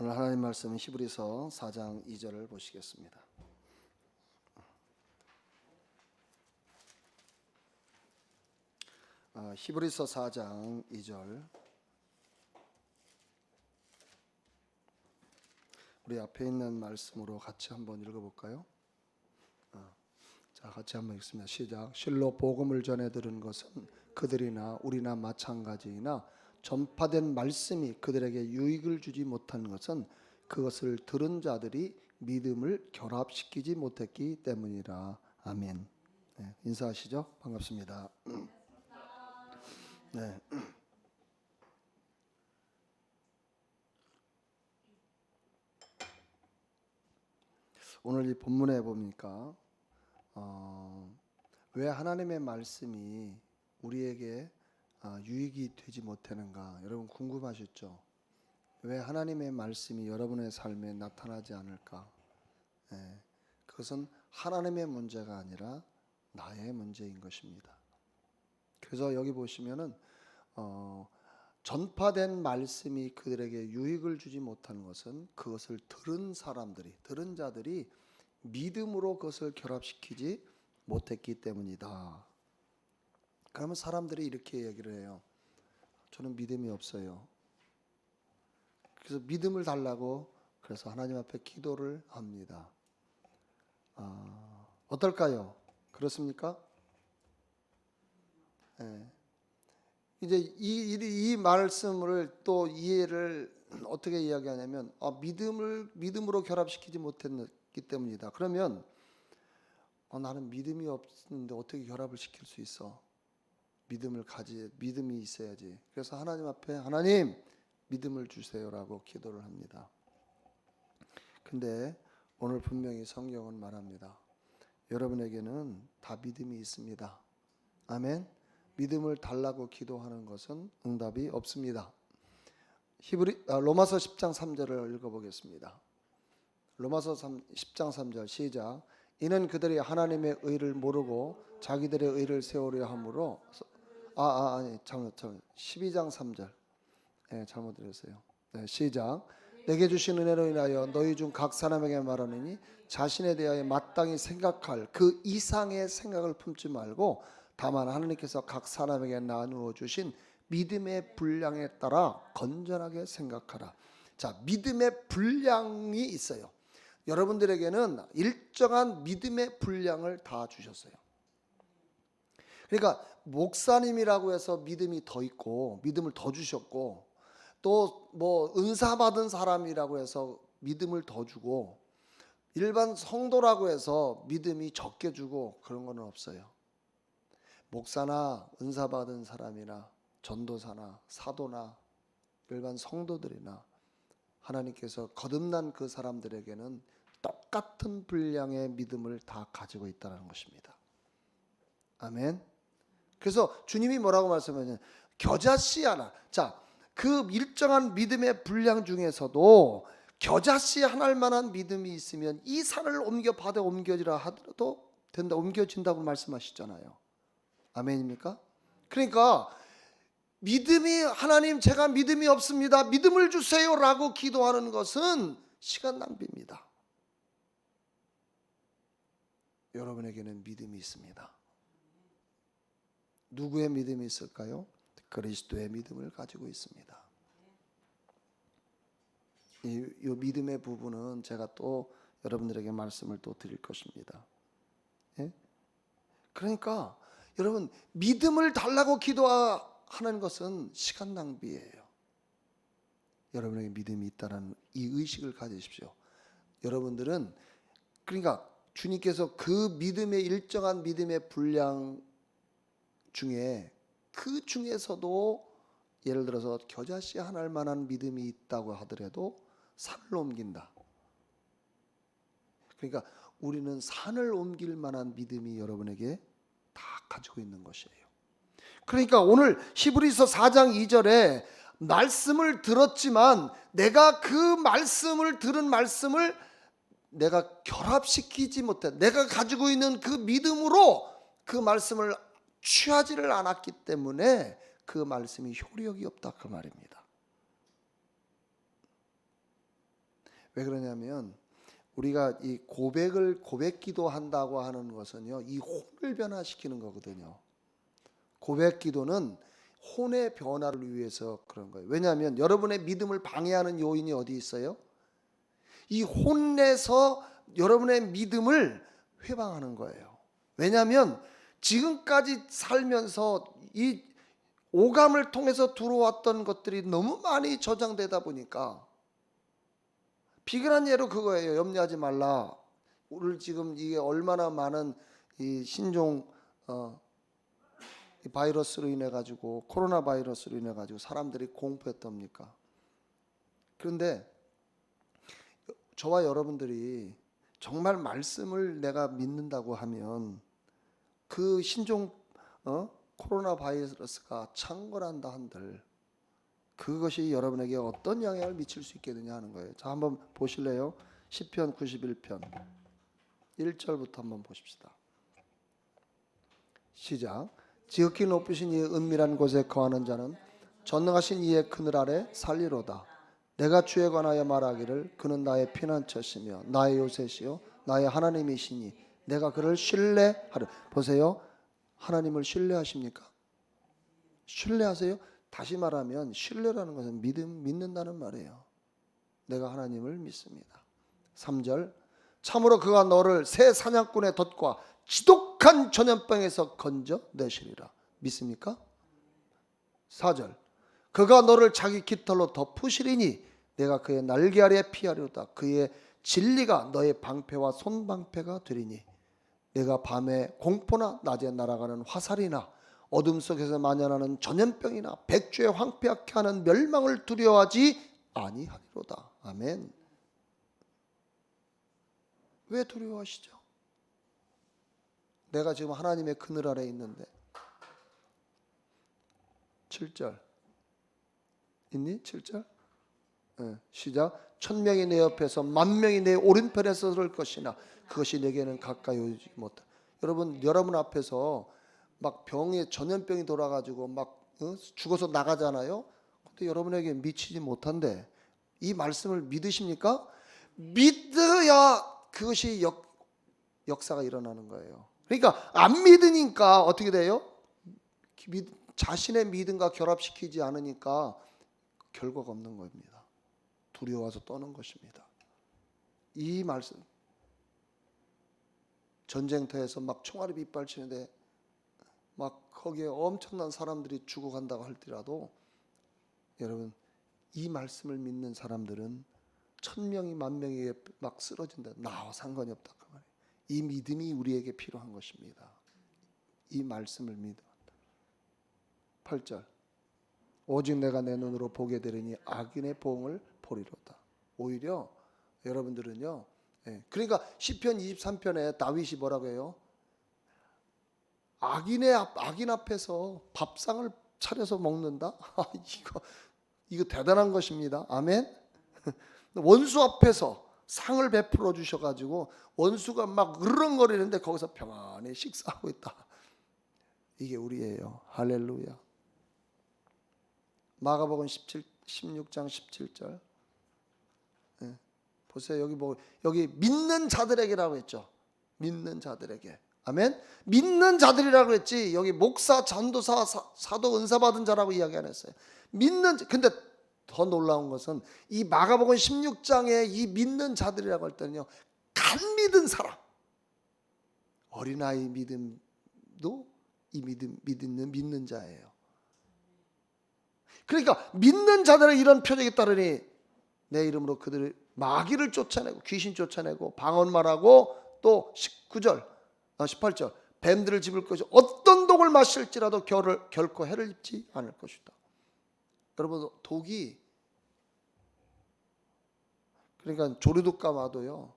오늘 하나님 말씀은 히브리서 4장 2절을 보시겠습니다. 히브리서 4장 2절, 우리 앞에 있는 말씀으로 같이 한번 읽어볼까요? 자, 같이 한번 읽습니다. 시작. 실로 복음을 전해 들은 것은 그들이나 우리나 마찬가지이나 전파된 말씀이 그들에게 유익을 주지 못한 것은 그것을 들은 자들이 믿음을 결합시키지 못했기 때문이라. 아멘. 네, 인사하시죠. 반갑습니다. 네. 오늘 이 본문에 보니까 왜 하나님의 말씀이 우리에게 유익이 되지 못하는가, 여러분 궁금하셨죠? 왜 하나님의 말씀이 여러분의 삶에 나타나지 않을까? 그것은 하나님의 문제가 아니라 나의 문제인 것입니다. 그래서 여기 보시면은 전파된 말씀이 그들에게 유익을 주지 못한 것은 그것을 들은 자들이 믿음으로 그것을 결합시키지 못했기 때문이다. 그러면 사람들이 이렇게 얘기를 해요. 저는 믿음이 없어요. 그래서 믿음을 달라고 그래서 하나님 앞에 기도를 합니다. 어떨까요? 그렇습니까? 이제 이 말씀을 또 이해를 어떻게 이야기하냐면 믿음으로 결합시키지 못했기 때문이다. 그러면 나는 믿음이 없는데 어떻게 결합을 시킬 수 있어? 믿음이 있어야지. 그래서 하나님 앞에 하나님 믿음을 주세요라고 기도를 합니다. 근데 오늘 분명히 성경은 말합니다. 여러분에게는 다 믿음이 있습니다. 아멘. 믿음을 달라고 기도하는 것은 응답이 없습니다. 로마서 10장 3절을 읽어보겠습니다. 로마서 10장 3절 시작. 이는 그들이 하나님의 의를 모르고 자기들의 의를 세우려 함으로 12장 3절 잘못 들었어요. 시작. 내게 주신 은혜로 인하여 너희 중 각 사람에게 말하느니 자신에 대하여 마땅히 생각할 그 이상의 생각을 품지 말고 다만 하나님께서 각 사람에게 나누어 주신 믿음의 분량에 따라 건전하게 생각하라. 자, 믿음의 분량이 있어요. 여러분들에게는 일정한 믿음의 분량을 다 주셨어요. 그러니까 목사님이라고 해서 믿음이 더 있고 믿음을 더 주셨고, 또 뭐 은사 받은 사람이라고 해서 믿음을 더 주고, 일반 성도라고 해서 믿음이 적게 주고 그런 건 없어요. 목사나 은사 받은 사람이나 전도사나 사도나 일반 성도들이나 하나님께서 거듭난 그 사람들에게는 똑같은 분량의 믿음을 다 가지고 있다는 것입니다. 아멘. 그래서 주님이 뭐라고 말씀하냐면 겨자씨 하나, 자, 그 일정한 믿음의 분량 중에서도 겨자씨 하나일 만한 믿음이 있으면 이 산을 옮겨 바다에 옮겨지라 하더라도 된다, 옮겨진다고 말씀하시잖아요. 아멘입니까? 그러니까 믿음이, 하나님 제가 믿음이 없습니다, 믿음을 주세요 라고 기도하는 것은 시간 낭비입니다. 여러분에게는 믿음이 있습니다. 누구의 믿음이 있을까요? 그리스도의 믿음을 가지고 있습니다. 이 믿음의 부분은 제가 또 여러분들에게 말씀을 또 드릴 것입니다. 그러니까 여러분, 믿음을 달라고 기도하는 것은 시간 낭비예요. 여러분에게 믿음이 있다는 이 의식을 가지십시오. 여러분들은, 그러니까 주님께서 그 믿음의 일정한 믿음의 분량 중에 그 중에서도 예를 들어서 겨자씨 하나일 만한 믿음이 있다고 하더라도 산을 옮긴다. 그러니까 우리는 산을 옮길 만한 믿음이 여러분에게 다 가지고 있는 것이에요. 그러니까 오늘 히브리서 4장 2절에 말씀을 들었지만 내가 그 말씀을 들은 말씀을 내가 결합시키지 못해, 내가 가지고 있는 그 믿음으로 그 말씀을 취하지를 않았기 때문에 그 말씀이 효력이 없다, 그 말입니다. 왜 그러냐면 우리가 이 고백 기도한다고 하는 것은요, 이 혼을 변화시키는 거거든요. 고백 기도는 혼의 변화를 위해서 그런 거예요. 왜냐하면 여러분의 믿음을 방해하는 요인이 어디 있어요? 이 혼내서 여러분의 믿음을 회방하는 거예요. 왜냐하면 지금까지 살면서 이 오감을 통해서 들어왔던 것들이 너무 많이 저장되다 보니까, 비근한 예로 그거예요. 염려하지 말라. 오늘 지금 이게 얼마나 많은 이 신종 이 바이러스로 인해 가지고, 코로나 바이러스로 인해 가지고 사람들이 공포했답니까? 그런데 저와 여러분들이 정말 말씀을 내가 믿는다고 하면 그 신종 코로나 바이러스가 창궐한다 한들 그것이 여러분에게 어떤 영향을 미칠 수 있겠느냐 하는 거예요. 자, 한번 보실래요? 시편 91편 1절부터 한번 보십시다. 시작. 지극히 높으신 이의 은밀한 곳에 거하는 자는 전능하신 이의 그늘 아래 살리로다. 내가 주에 관하여 말하기를 그는 나의 피난처시며 나의 요새시요 나의 하나님이시니 내가 그를 신뢰하려. 보세요. 하나님을 신뢰하십니까? 신뢰하세요? 다시 말하면 신뢰라는 것은 믿는다는 말이에요. 내가 하나님을 믿습니다. 3절. 참으로 그가 너를 새 사냥꾼의 덫과 지독한 전염병에서 건져내시리라. 믿습니까? 4절. 그가 너를 자기 깃털로 덮으시리니 내가 그의 날개 아래 피하리로다. 그의 진리가 너의 방패와 손방패가 되리니 내가 밤에 공포나 낮에 날아가는 화살이나 어둠 속에서 만연하는 전염병이나 백주에 황폐하게 하는 멸망을 두려워하지 아니하리로다. 아멘. 왜 두려워하시죠? 내가 지금 하나님의 그늘 아래 있는데. 7절 있니? 7절? 네, 시작. 1000명이 내 옆에서 10,000명이 내 오른편에 서를 것이나 그것이 내게는 가까이 오지 못하. 여러분 앞에서 막 병에 전염병이 돌아가지고 막 죽어서 나가잖아요. 근데 여러분에게 미치지 못한데 이 말씀을 믿으십니까? 믿어야 그것이 역사가 일어나는 거예요. 그러니까 안 믿으니까 어떻게 돼요? 자신의 믿음과 결합시키지 않으니까 결과가 없는 겁니다. 두려워서 떠는 것입니다. 이 말씀, 전쟁터에서 막 총알이 빗발치는데 막 거기에 엄청난 사람들이 죽어간다고 할지라도 여러분 이 말씀을 믿는 사람들은 1000명이 10,000명이 막 쓰러진다. 나와 상관이 없다 그 말이에요. 이 믿음이 우리에게 필요한 것입니다. 이 말씀을 믿어. 8절. 오직 내가 내 눈으로 보게 되리니 악인의 보응을 보리로다. 오히려 여러분들은요. 그러니까 시편 23편에 다윗이 뭐라고 해요? 악인 앞에서 밥상을 차려서 먹는다? 이거 대단한 것입니다. 아멘. 원수 앞에서 상을 베풀어 주셔가지고 원수가 막 으르렁거리는데 거기서 평안히 식사하고 있다. 이게 우리예요. 할렐루야. 마가복음 16장 17절. 보세요. 여기 믿는 자들에게라고 했죠. 믿는 자들에게. 아멘. 믿는 자들이라고 했지 여기 목사, 전도사, 사도, 은사 받은 자라고 이야기 안 했어요. 근데 더 놀라운 것은 이 마가복음 16장에 이 믿는 자들이라고 할 때는요, 간 믿은 사람, 어린아이 믿음도 이 믿는 자예요. 그러니까 믿는 자들의 이런 표적이 따르니 내 이름으로 그들을 마귀를 쫓아내고 귀신 쫓아내고 방언말하고 또 18절 뱀들을 집을 것이 어떤 독을 마실지라도 결코 해를 입지 않을 것이다. 여러분 독이 그러니까 조류독 감아도요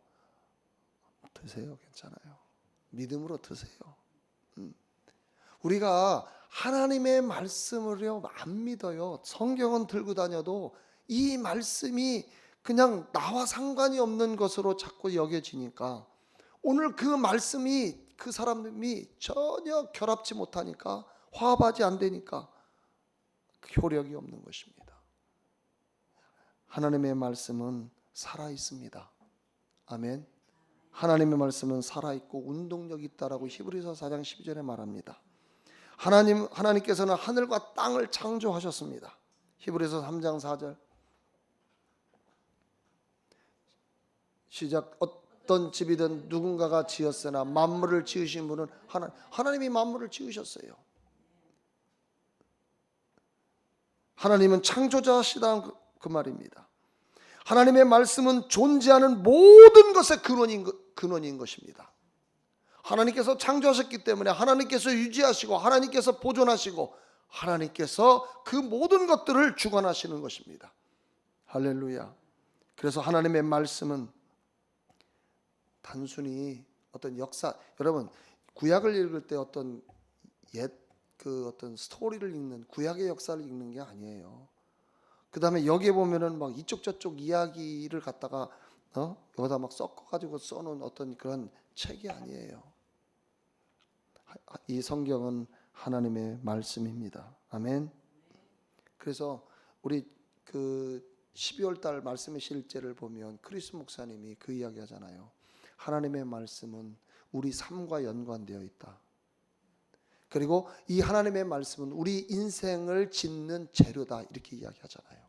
드세요. 괜찮아요. 믿음으로 드세요. 우리가 하나님의 말씀을요 안 믿어요. 성경은 들고 다녀도 이 말씀이 그냥 나와 상관이 없는 것으로 자꾸 여겨지니까 오늘 그 말씀이 그 사람이 전혀 결합지 못하니까 화합하지 안 되니까 효력이 없는 것입니다. 하나님의 말씀은 살아 있습니다. 아멘. 하나님의 말씀은 살아 있고 운동력이 있다라고 히브리서 4장 12절에 말합니다. 하나님께서는 하늘과 땅을 창조하셨습니다. 히브리서 3장 4절 시작. 어떤 집이든 누군가가 지었으나 만물을 지으신 분은 하나님이 만물을 지으셨어요. 하나님은 창조자시다 그 말입니다. 하나님의 말씀은 존재하는 모든 것의 근원인 것입니다. 하나님께서 창조하셨기 때문에 하나님께서 유지하시고 하나님께서 보존하시고 하나님께서 그 모든 것들을 주관하시는 것입니다. 할렐루야. 그래서 하나님의 말씀은 단순히 어떤 역사, 여러분 구약을 읽을 때 어떤 어떤 스토리를 읽는, 구약의 역사를 읽는 게 아니에요. 그 다음에 여기에 보면은 막 이쪽 저쪽 이야기를 갖다가 여기다 막 섞어가지고 써놓은 어떤 그런 책이 아니에요. 이 성경은 하나님의 말씀입니다. 아멘. 그래서 우리 그 12월 달 말씀의 실제를 보면 크리스 목사님이 그 이야기 하잖아요. 하나님의 말씀은 우리 삶과 연관되어 있다. 그리고 이 하나님의 말씀은 우리 인생을 짓는 재료다, 이렇게 이야기하잖아요.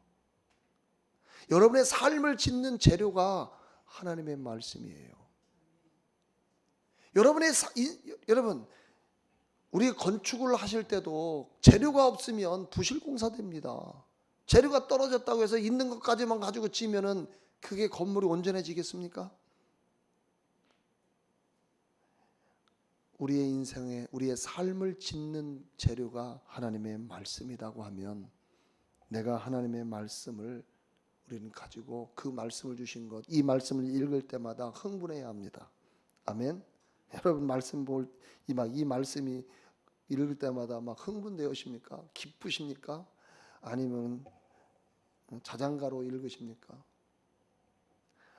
여러분의 삶을 짓는 재료가 하나님의 말씀이에요. 여러분 우리 건축을 하실 때도 재료가 없으면 부실공사됩니다. 재료가 떨어졌다고 해서 있는 것까지만 가지고 지면은 그게 건물이 온전해지겠습니까? 우리의 인생에, 우리의 삶을 짓는 재료가 하나님의 말씀이라고 하면 내가 하나님의 말씀을 우리는 가지고 그 말씀을 주신 것, 이 말씀을 읽을 때마다 흥분해야 합니다. 아멘. 여러분 말씀 이 말씀이 읽을 때마다 막 흥분되십니까? 기쁘십니까? 아니면 자장가로 읽으십니까?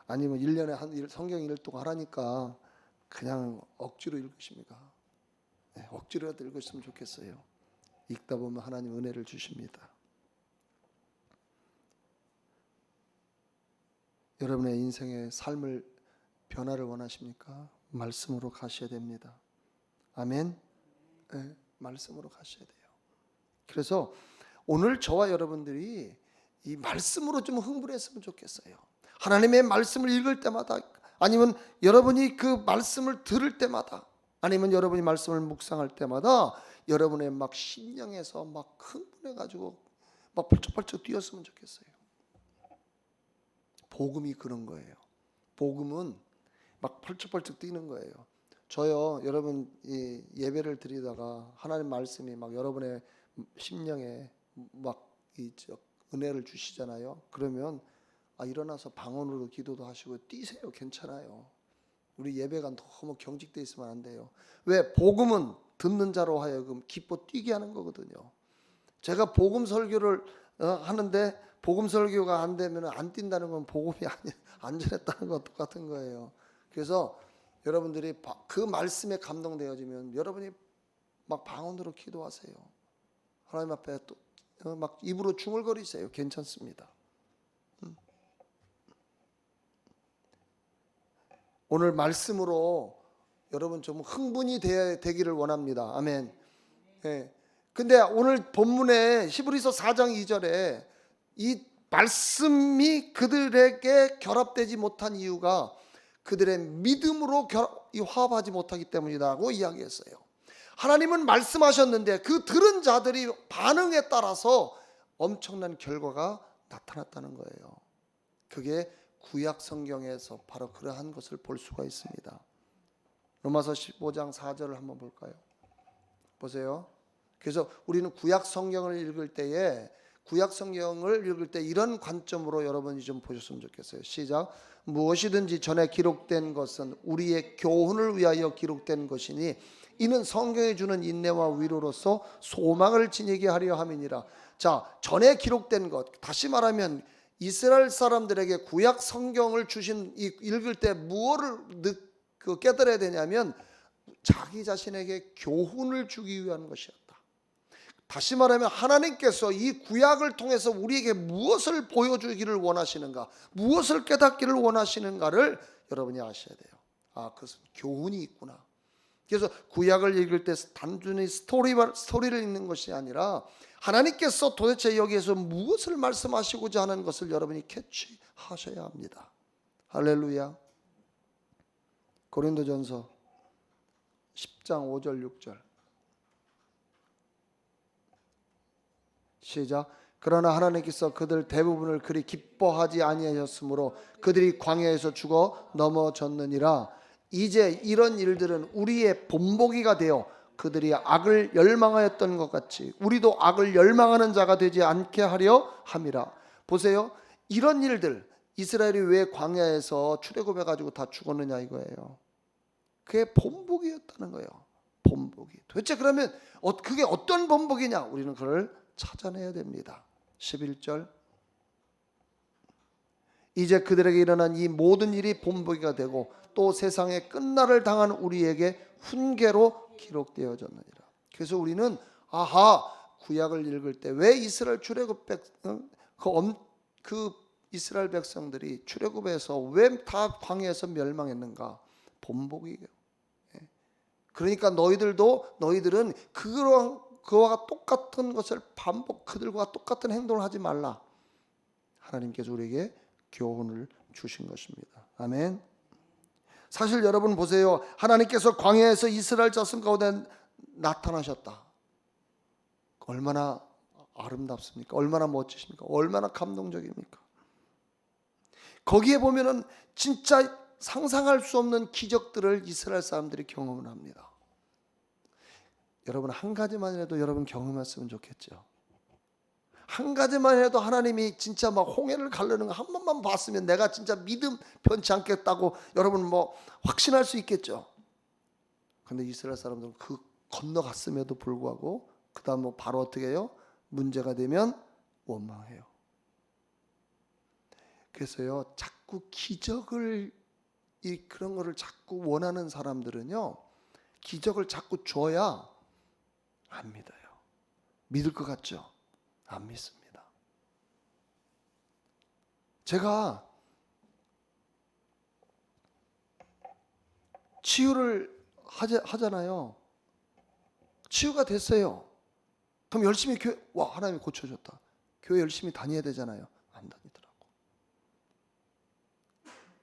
아니면 1년에 성경 읽을 동안 하라니까 그냥 억지로 읽으십니까? 네, 억지로라도 읽으셨으면 좋겠어요. 읽다 보면 하나님 은혜를 주십니다. 여러분의 인생의 삶을 변화를 원하십니까? 말씀으로 가셔야 됩니다. 아멘. 네, 말씀으로 가셔야 돼요. 그래서 오늘 저와 여러분들이 이 말씀으로 좀 흥분했으면 좋겠어요. 하나님의 말씀을 읽을 때마다, 아니면 여러분이 그 말씀을 들을 때마다, 아니면 여러분이 말씀을 묵상할 때마다 여러분의 막 심령에서 막 흥분해가지고 막 펄쩍펄쩍 뛰었으면 좋겠어요. 복음이 그런 거예요. 복음은 막 펄쩍펄쩍 뛰는 거예요. 저요, 여러분 이 예배를 드리다가 하나님 말씀이 막 여러분의 심령에 막 은혜를 주시잖아요. 그러면 일어나서 방언으로 기도도 하시고 뛰세요. 괜찮아요. 우리 예배가 너무 경직돼 있으면 안 돼요. 왜? 복음은 듣는 자로 하여금 기뻐 뛰게 하는 거거든요. 제가 복음 설교를 하는데 복음 설교가 안 되면 안 뛴다는 건 복음이 안 전했다는 것 똑같은 거예요. 그래서 여러분들이 그 말씀에 감동되어지면 여러분이 막 방언으로 기도하세요. 하나님 앞에 또 막 입으로 중얼거리세요. 괜찮습니다. 오늘 말씀으로 여러분 좀 흥분이 되기를 원합니다. 아멘. 네. 근데 오늘 본문에 히브리서 4장 2절에 이 말씀이 그들에게 결합되지 못한 이유가 그들의 믿음으로 화합하지 못하기 때문이라고 이야기했어요. 하나님은 말씀하셨는데 그 들은 자들이 반응에 따라서 엄청난 결과가 나타났다는 거예요. 그게 구약 성경에서 바로 그러한 것을 볼 수가 있습니다. 로마서 15장 4절을 한번 볼까요? 보세요. 그래서 우리는 구약 성경을 읽을 때 이런 관점으로 여러분이 좀 보셨으면 좋겠어요. 시작. 무엇이든지 전에 기록된 것은 우리의 교훈을 위하여 기록된 것이니 이는 성경이 주는 인내와 위로로서 소망을 지니게 하려 함이니라. 자, 전에 기록된 것, 다시 말하면 이스라엘 사람들에게 구약 성경을 읽을 때 무엇을 깨달아야 되냐면 자기 자신에게 교훈을 주기 위한 것이었다. 다시 말하면 하나님께서 이 구약을 통해서 우리에게 무엇을 보여주기를 원하시는가, 무엇을 깨닫기를 원하시는가를 여러분이 아셔야 돼요. 아, 그것은 교훈이 있구나. 그래서 구약을 읽을 때 단순히 스토리를 읽는 것이 아니라 하나님께서 도대체 여기에서 무엇을 말씀하시고자 하는 것을 여러분이 캐치하셔야 합니다. 할렐루야. 고린도전서 10장 5절 6절 시작. 그러나 하나님께서 그들 대부분을 그리 기뻐하지 아니하셨으므로 그들이 광야에서 죽어 넘어졌느니라. 이제 이런 일들은 우리의 본보기가 되어 그들이 악을 열망하였던 것 같이 우리도 악을 열망하는 자가 되지 않게 하려 함이라. 보세요. 이런 일들, 이스라엘이 왜 광야에서 출애굽해가지고 다 죽었느냐 이거예요. 그게 본보기였다는 거예요. 본보기. 도대체 그러면 그게 어떤 본보기냐? 우리는 그걸 찾아내야 됩니다. 11절. 이제 그들에게 일어난 이 모든 일이 본보기가 되고 또 세상의 끝날을 당한 우리에게 훈계로 기록되어졌느니라. 그래서 우리는 구약을 읽을 때 왜 이스라엘 출애굽 그 이스라엘 백성들이 출애굽해서 왜 다 광야에서 멸망했는가? 본보기예요. 그러니까 너희들은 그와 똑같은 것을 그들과 똑같은 행동을 하지 말라. 하나님께서 우리에게 교훈을 주신 것입니다. 아멘. 사실 여러분 보세요. 하나님께서 광야에서 이스라엘 자손 가운데 나타나셨다. 얼마나 아름답습니까? 얼마나 멋지십니까? 얼마나 감동적입니까? 거기에 보면은 진짜 상상할 수 없는 기적들을 이스라엘 사람들이 경험을 합니다. 여러분 한 가지만 해도 여러분 경험했으면 좋겠죠. 한 가지만 해도 하나님이 진짜 막 홍해를 가르는 거 한 번만 봤으면 내가 진짜 믿음 변치 않겠다고 여러분 확신할 수 있겠죠. 그런데 이스라엘 사람들은 그 건너갔음에도 불구하고 그 다음 바로 어떻게 해요? 문제가 되면 원망해요. 그래서요 자꾸 기적을 그런 거를 자꾸 원하는 사람들은요 기적을 자꾸 줘야 안 믿어요. 믿을 것 같죠? 안 믿습니다. 제가 치유를 하잖아요. 치유가 됐어요. 그럼 열심히 하나님이 고쳐줬다. 교회 열심히 다녀야 되잖아요. 안 다니더라고.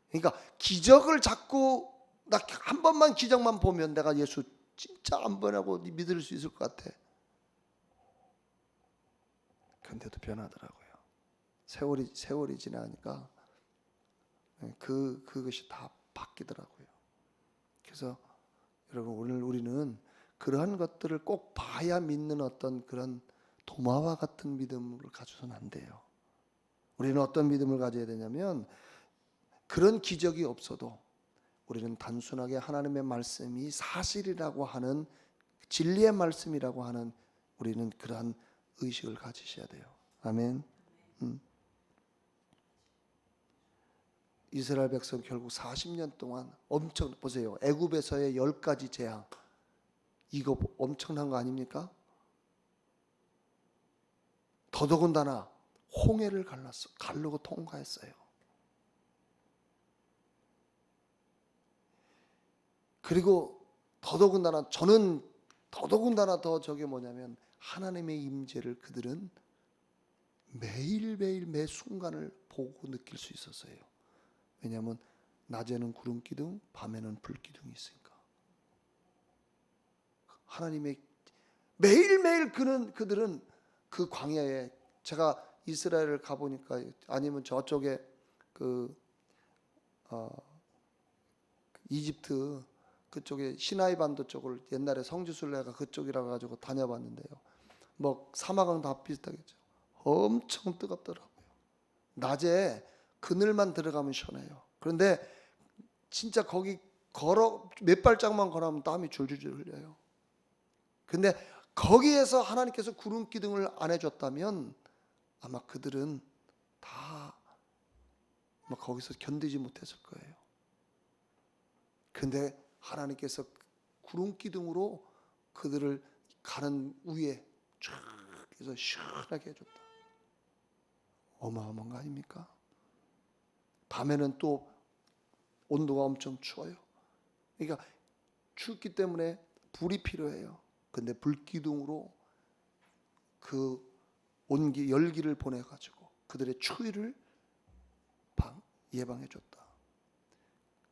그러니까 기적을 자꾸 나 한 번만 기적만 보면 내가 예수 진짜 안 변하고 믿을 수 있을 것 같아. 그런데도 변하더라고요. 세월이 지나니까 그것이 다 바뀌더라고요. 그래서 여러분 오늘 우리는 그러한 것들을 꼭 봐야 믿는 어떤 그런 도마와 같은 믿음을 가져서는 안 돼요. 우리는 어떤 믿음을 가져야 되냐면 그런 기적이 없어도 우리는 단순하게 하나님의 말씀이 사실이라고 하는 진리의 말씀이라고 하는 우리는 그러한 의식을 가지셔야 돼요. 아멘. 이스라엘 백성 결국 40년 동안 엄청 보세요. 애굽에서의 10가지 재앙 이거 엄청난 거 아닙니까? 더더군다나 홍해를 가르고 통과했어요. 그리고 저는 더더군다나 더 저게 뭐냐면 하나님의 임재를 그들은 매일매일 매 순간을 보고 느낄 수 있었어요. 왜냐하면 낮에는 구름 기둥, 밤에는 불 기둥이 있으니까. 하나님의 매일매일 그들은 그 광야에 제가 이스라엘을 가보니까 아니면 저쪽에 이집트 그쪽에 시나이 반도 쪽을 옛날에 성지순례가 그쪽이라 가지고 다녀봤는데요. 사막은 다 비슷하겠죠. 엄청 뜨겁더라고요. 낮에 그늘만 들어가면 시원해요. 그런데 진짜 거기 몇 발짝만 걸어가면 땀이 줄줄줄 흘려요. 근데 거기에서 하나님께서 구름 기둥을 안 해줬다면 아마 그들은 다 거기서 견디지 못했을 거예요. 근데 하나님께서 구름 기둥으로 그들을 가는 위에 쫙 그래서 시원하게 해줬다. 어마어마한 거 아닙니까? 밤에는 또 온도가 엄청 추워요. 그러니까 춥기 때문에 불이 필요해요. 근데 불기둥으로 그 온기 열기를 보내가지고 그들의 추위를 예방해줬다.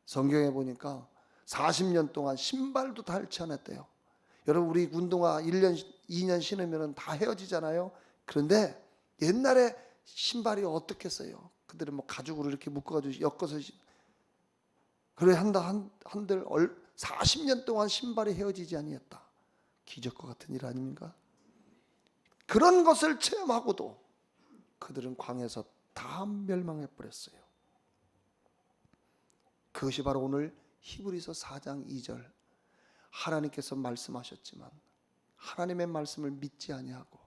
성경에 보니까 40년 동안 신발도 닳지 않았대요. 여러분 우리 운동화 1년 2년 신으면 다 헤어지잖아요. 그런데 옛날에 신발이 어떻겠어요? 그들은 뭐 가죽으로 이렇게 묶어가지고 엮어서 그래 한들 40년 동안 신발이 헤어지지 아니했다. 기적과 같은 일 아닙니까? 그런 것을 체험하고도 그들은 광야에서 다 멸망해 버렸어요. 그것이 바로 오늘 히브리서 4장 2절 하나님께서 말씀하셨지만 하나님의 말씀을 믿지 아니하고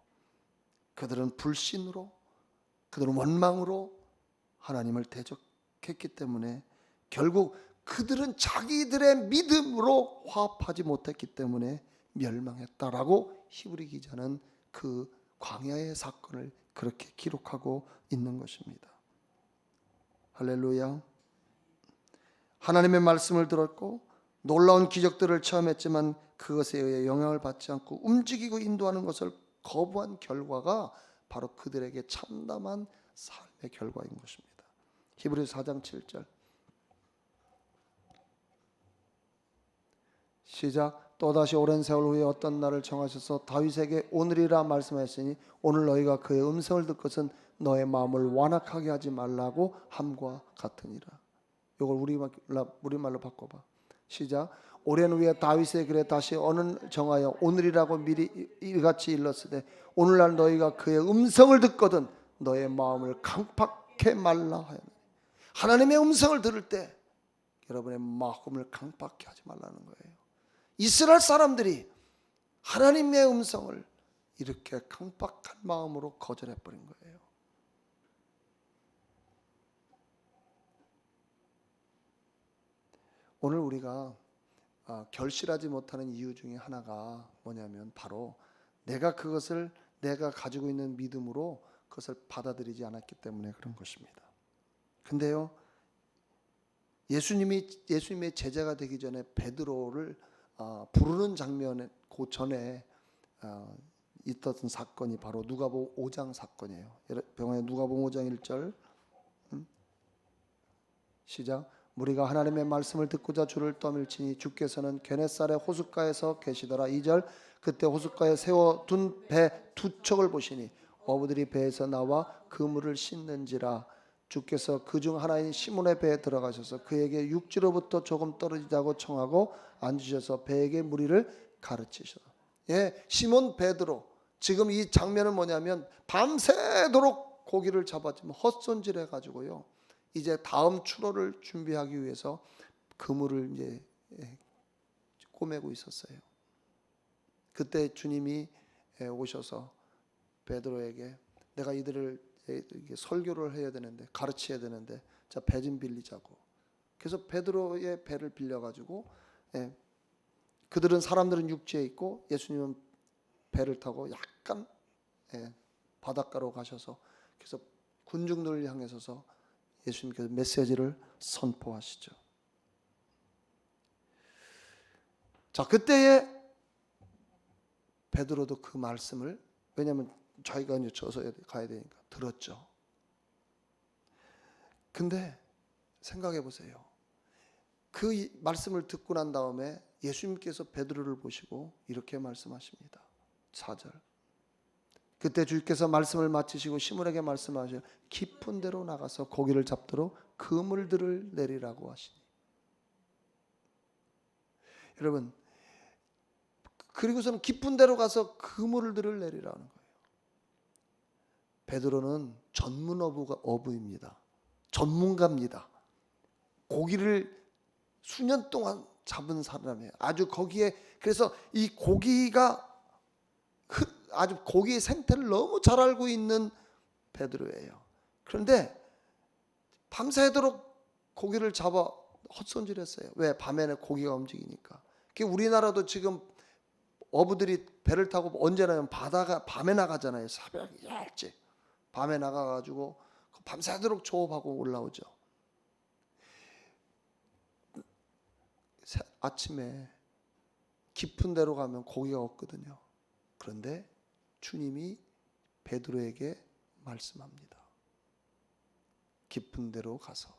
그들은 불신으로 그들은 원망으로 하나님을 대적했기 때문에 결국 그들은 자기들의 믿음으로 화합하지 못했기 때문에 멸망했다라고 히브리 기자는 그 광야의 사건을 그렇게 기록하고 있는 것입니다. 할렐루야. 하나님의 말씀을 들었고 놀라운 기적들을 체험했지만 그것에 의해 영향을 받지 않고 움직이고 인도하는 것을 거부한 결과가 바로 그들에게 참담한 삶의 결과인 것입니다. 히브리서 4장 7절 시작. 또다시 오랜 세월 후에 어떤 날을 정하셔서 다윗에게 오늘이라 말씀하셨으니 오늘 너희가 그의 음성을 듣고선 너의 마음을 완악하게 하지 말라고 함과 같으니라. 이걸 우리말로 바꿔봐. 시작. 오랜 후에 다윗의 글에 다시 어느 정하여 오늘이라고 미리 이같이 일렀으되 오늘날 너희가 그의 음성을 듣거든 너의 마음을 강팍해 말라 하였느니. 하나님의 음성을 들을 때 여러분의 마음을 강팍해 하지 말라는 거예요. 이스라엘 사람들이 하나님의 음성을 이렇게 강팍한 마음으로 거절해 버린 거예요. 오늘 우리가 결실하지 못하는 이유 중에 하나가 뭐냐면 바로 내가 가지고 있는 믿음으로 그것을 받아들이지 않았기 때문에 그런 것입니다. 근데요, 예수님의 제자가 되기 전에 베드로를 부르는 장면에 그 전에 있었던 사건이 바로 누가복음 5장 사건이에요. 병원에 누가복음 5장 1절 시작. 무리가 하나님의 말씀을 듣고자 주를 떠밀치니 주께서는 게네사렛 호숫가에서 계시더라. 2절 그때 호숫가에 세워둔 배 두 척을 보시니 어부들이 배에서 나와 그물을 씻는지라. 주께서 그중 하나인 시몬의 배에 들어가셔서 그에게 육지로부터 조금 떨어지자고 청하고 앉으셔서 배에게 무리를 가르치셔. 예, 시몬 베드로. 지금 이 장면은 뭐냐면 밤새도록 고기를 잡았지만 헛손질해 가지고요. 이제 다음 출호를 준비하기 위해서 그물을 이제 꼬매고 있었어요. 그때 주님이 오셔서 베드로에게 내가 이들을 설교를 해야 되는데 가르쳐야 되는데 자, 배 좀 빌리자고. 그래서 베드로의 배를 빌려 가지고 그들은 사람들은 육지에 있고 예수님은 배를 타고 약간 바닷가로 가셔서 그래서 군중들을 향해서서 예수님께서 메시지를 선포하시죠. 자, 그때에 베드로도 그 말씀을 왜냐하면 자기가 이제 져서 가야 되니까 들었죠. 근데 생각해 보세요. 그 말씀을 듣고 난 다음에 예수님께서 베드로를 보시고 이렇게 말씀하십니다. 4절 그때 주께서 말씀을 마치시고 시몬에게 말씀하셔 깊은 데로 나가서 고기를 잡도록 그물들을 내리라고 하시니. 여러분 그리고서는 깊은 데로 가서 그물들을 내리라는 거예요. 베드로는 전문 어부입니다. 전문가입니다. 고기를 수년 동안 잡은 사람이에요. 아주 거기에 그래서 이 고기가 아주 고기의 생태를 너무 잘 알고 있는 베드로예요. 그런데 밤새도록 고기를 잡아 헛손질했어요. 왜? 밤에는 고기가 움직이니까. 우리나라도 지금 어부들이 배를 타고 언제 나면 바다가 밤에 나가잖아요. 새벽 일찍 밤에 나가가지고 밤새도록 조업하고 올라오죠. 아침에 깊은 데로 가면 고기가 없거든요. 그런데 주님이 베드로에게 말씀합니다. 깊은 데로 가서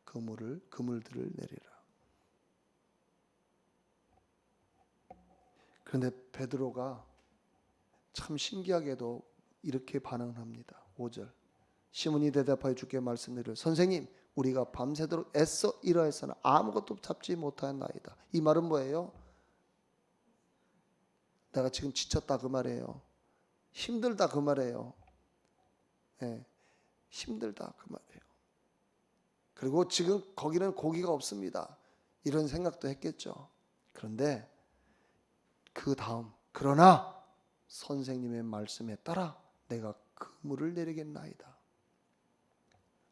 그물들을 내리라. 그런데 베드로가 참 신기하게도 이렇게 반응합니다. 5절 시몬이 대답하여 주께 말씀드리되 선생님 우리가 밤새도록 애써 일하였으나 아무것도 잡지 못하였나이다. 이 말은 뭐예요? 내가 지금 지쳤다 그 말이에요. 힘들다 그 말이에요. 네, 힘들다 그 말이에요. 그리고 지금 거기는 고기가 없습니다. 이런 생각도 했겠죠. 그런데 그 다음 그러나 선생님의 말씀에 따라 내가 그물을 내리겠나이다.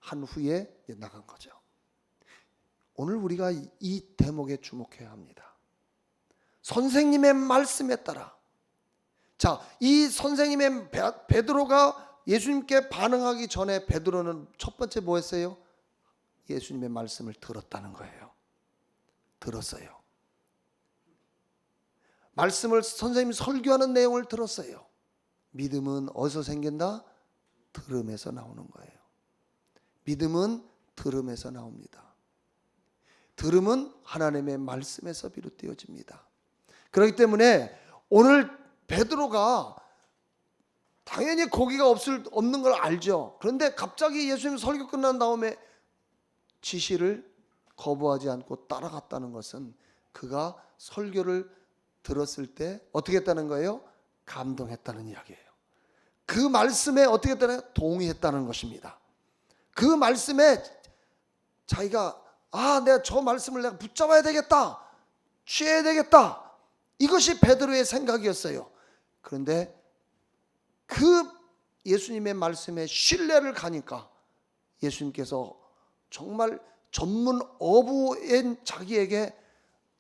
한 후에 나간 거죠. 오늘 우리가 이 대목에 주목해야 합니다. 선생님의 말씀에 따라. 자, 이 선생님의 베드로가 예수님께 반응하기 전에 베드로는 첫 번째 뭐 했어요? 예수님의 말씀을 들었다는 거예요. 들었어요. 말씀을 선생님이 설교하는 내용을 들었어요. 믿음은 어디서 생긴다? 들음에서 나오는 거예요. 믿음은 들음에서 나옵니다. 들음은 하나님의 말씀에서 비롯되어집니다. 그렇기 때문에 오늘 베드로가 당연히 고기가 없는 걸 알죠. 그런데 갑자기 예수님 설교 끝난 다음에 지시를 거부하지 않고 따라갔다는 것은 그가 설교를 들었을 때 어떻게 했다는 거예요? 감동했다는 이야기예요. 그 말씀에 어떻게 했다는 거예요? 동의했다는 것입니다. 그 말씀에 자기가 내가 저 말씀을 내가 붙잡아야 되겠다. 취해야 되겠다. 이것이 베드로의 생각이었어요. 그런데 그 예수님의 말씀에 신뢰를 가니까 예수님께서 정말 전문 어부인 자기에게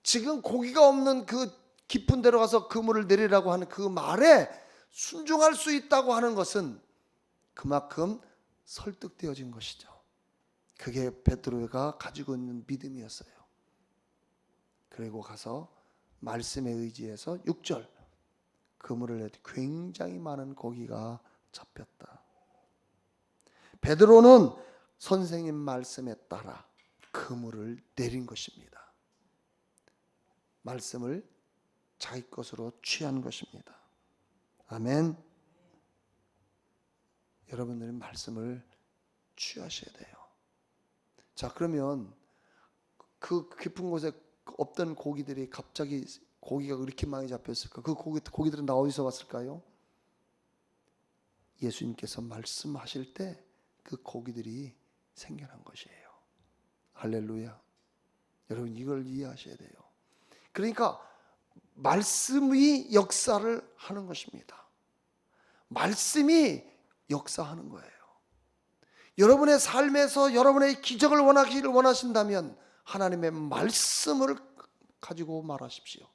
지금 고기가 없는 그 깊은 데로 가서 그물을 내리라고 하는 그 말에 순종할 수 있다고 하는 것은 그만큼 설득되어진 것이죠. 그게 베드로가 가지고 있는 믿음이었어요. 그리고 가서 말씀에 의지해서 6절 그물을 내리 굉장히 많은 고기가 잡혔다. 베드로는 선생님 말씀에 따라 그물을 내린 것입니다. 말씀을 자기 것으로 취한 것입니다. 아멘. 여러분들은 말씀을 취하셔야 돼요. 자, 그러면 그 깊은 곳에 없던 고기들이 갑자기 고기가 그렇게 많이 잡혔을까? 그 고기들은 다 어디서 왔을까요? 예수님께서 말씀하실 때 그 고기들이 생겨난 것이에요. 할렐루야. 여러분 이걸 이해하셔야 돼요. 그러니까 말씀이 역사를 하는 것입니다. 말씀이 역사하는 거예요. 여러분의 삶에서 여러분의 기적을 원하기를 원하신다면 하나님의 말씀을 가지고 말하십시오.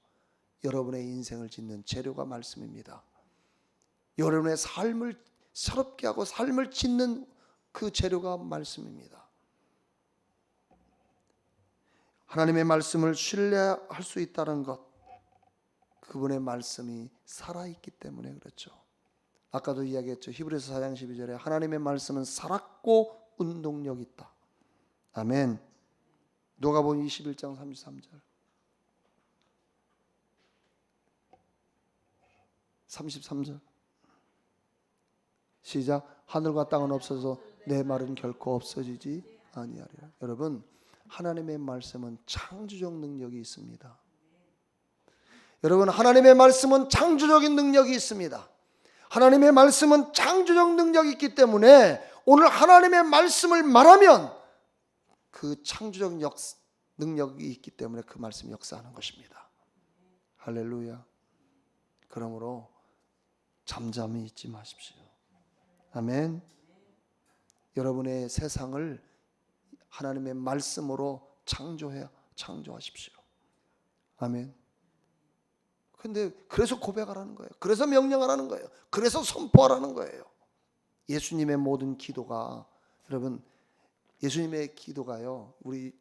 여러분의 인생을 짓는 재료가 말씀입니다. 여러분의 삶을 새롭게 하고 삶을 짓는 그 재료가 말씀입니다. 하나님의 말씀을 신뢰할 수 있다는 것, 그분의 말씀이 살아있기 때문에 그렇죠. 아까도 이야기했죠. 히브리서 4장 12절에 하나님의 말씀은 살았고 운동력 있다. 아멘. 누가복음 21장 33절 33절 시작. 하늘과 땅은 없어서 내 말은 결코 없어지지 아니하리라. 여러분 하나님의 말씀은 창조적 능력이 있습니다. 여러분 하나님의 말씀은 창조적인 능력이 있습니다. 하나님의 말씀은 창조적 능력이 있기 때문에 오늘 하나님의 말씀을 말하면 그 창조적 능력이 있기 때문에 그 말씀이 역사하는 것입니다. 할렐루야. 그러므로 잠잠히 있지 마십시오. 아멘. 여러분의 세상을 하나님의 말씀으로 창조하십시오. 아멘. 근데 그래서 고백하라는 거예요. 그래서 명령하라는 거예요. 그래서 선포하라는 거예요. 예수님의 모든 기도가, 여러분, 예수님의 기도가요. 우리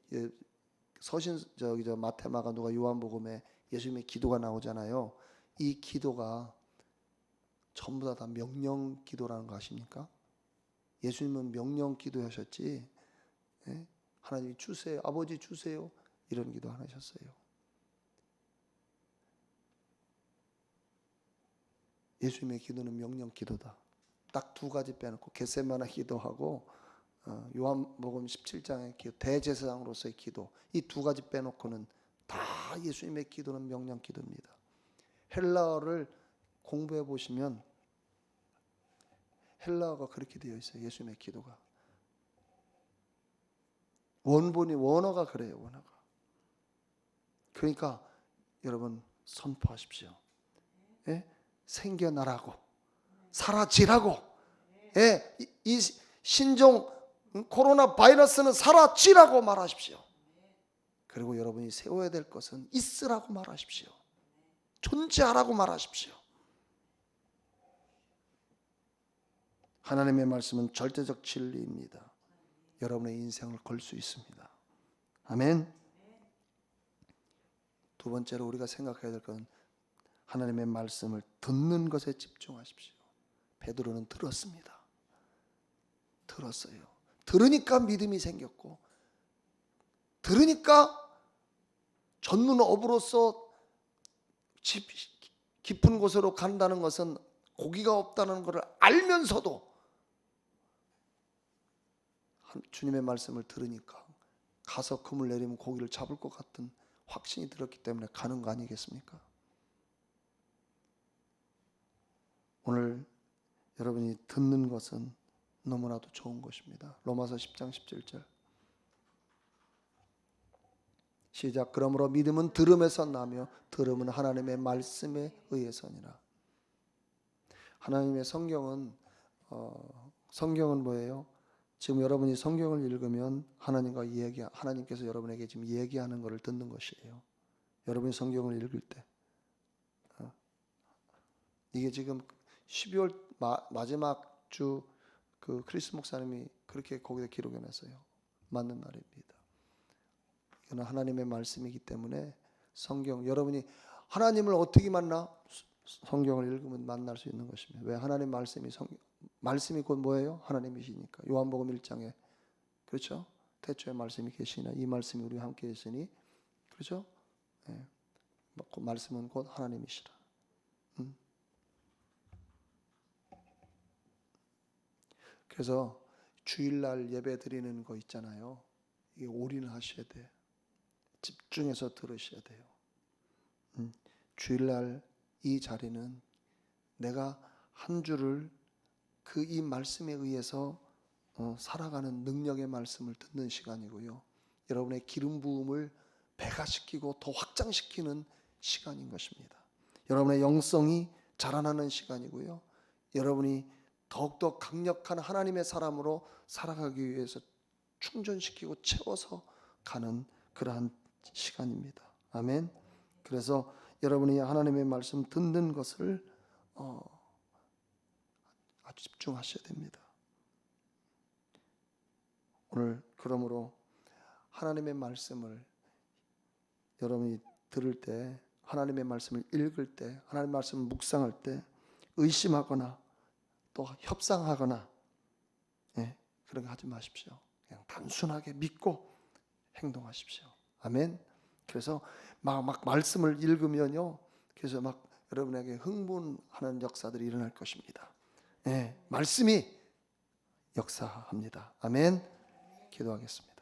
서신 저 마태, 마가, 누가, 요한복음에 예수님의 기도가 나오잖아요. 이 기도가 전부 다 명령 기도라는 거 아십니까? 예수님은 명령 기도하셨지, 예? 하나님 주세요, 아버지 주세요, 이런 기도 안 하셨어요. 예수님의 기도는 명령 기도다. 딱 두 가지 빼놓고 겟세마네 기도하고 요한복음 17장의 기도, 대제사장으로서의 기도, 이 두 가지 빼놓고는 다 예수님의 기도는 명령 기도입니다. 헬라어를 공부해 보시면 헬라어가 그렇게 되어 있어요. 예수님의 기도가 원본이 원어가 그래요. 원어가. 그러니까 여러분 선포하십시오. 예? 생겨나라고, 사라지라고. 예? 이 신종 코로나 바이러스는 사라지라고 말하십시오. 그리고 여러분이 세워야 될 것은 있으라고 말하십시오. 존재하라고 말하십시오. 하나님의 말씀은 절대적 진리입니다. 여러분의 인생을 걸 수 있습니다. 아멘. 두 번째로 우리가 생각해야 될 것은 하나님의 말씀을 듣는 것에 집중하십시오. 베드로는 들었습니다. 들었어요. 들으니까 믿음이 생겼고, 들으니까 전문 어부로서 깊은 곳으로 간다는 것은 고기가 없다는 것을 알면서도 주님의 말씀을 들으니까 가서 금을 내리면 고기를 잡을 것 같은 확신이 들었기 때문에 가는 거 아니겠습니까? 오늘 여러분이 듣는 것은 너무나도 좋은 것입니다. 로마서 10장 17절 시작. 그러므로 믿음은 들음에서 나며 들음은 하나님의 말씀에 의해서니라. 하나님의 성경은 뭐예요? 지금 여러분이 성경을 읽으면 하나님께서 여러분에게 지금 얘기하는 것을 듣는 것이에요. 여러분이 성경을 읽을 때 이게 지금 12월 마지막 주 그 크리스 목사님이 그렇게 거기다 기록해 놨어요. 맞는 말입니다. 이거는 하나님의 말씀이기 때문에 성경, 여러분이 하나님을 어떻게 만나? 성경을 읽으면 만날 수 있는 것입니다. 왜? 하나님 말씀이 곧 뭐예요? 하나님이시니까. 요한복음 1장에 그렇죠? 태초에 말씀이 계시나 이 말씀이 우리와 함께 있으니, 그렇죠? 예. 그 말씀은 곧 하나님이시라. 그래서 주일날 예배 드리는 거 있잖아요. 이게 올인하셔야 돼. 집중해서 들으셔야 돼요. 주일날 이 자리는 내가 한 주를 이 말씀에 의해서 살아가는 능력의 말씀을 듣는 시간이고요. 여러분의 기름 부음을 배가시키고 더 확장시키는 시간인 것입니다. 여러분의 영성이 자라나는 시간이고요. 여러분이 더욱더 강력한 하나님의 사람으로 살아가기 위해서 충전시키고 채워서 가는 그러한 시간입니다. 아멘. 그래서 여러분이 하나님의 말씀 듣는 것을 아주 집중하셔야 됩니다. 오늘 그러므로 하나님의 말씀을 여러분이 들을 때, 하나님의 말씀을 읽을 때, 하나님의 말씀을 묵상할 때 의심하거나 또 협상하거나 그런 거 하지 마십시오. 그냥 단순하게 믿고 행동하십시오. 아멘. 그래서 막 말씀을 읽으면요, 그래서 막 여러분에게 흥분하는 역사들이 일어날 것입니다. 말씀이 역사합니다. 아멘. 기도하겠습니다.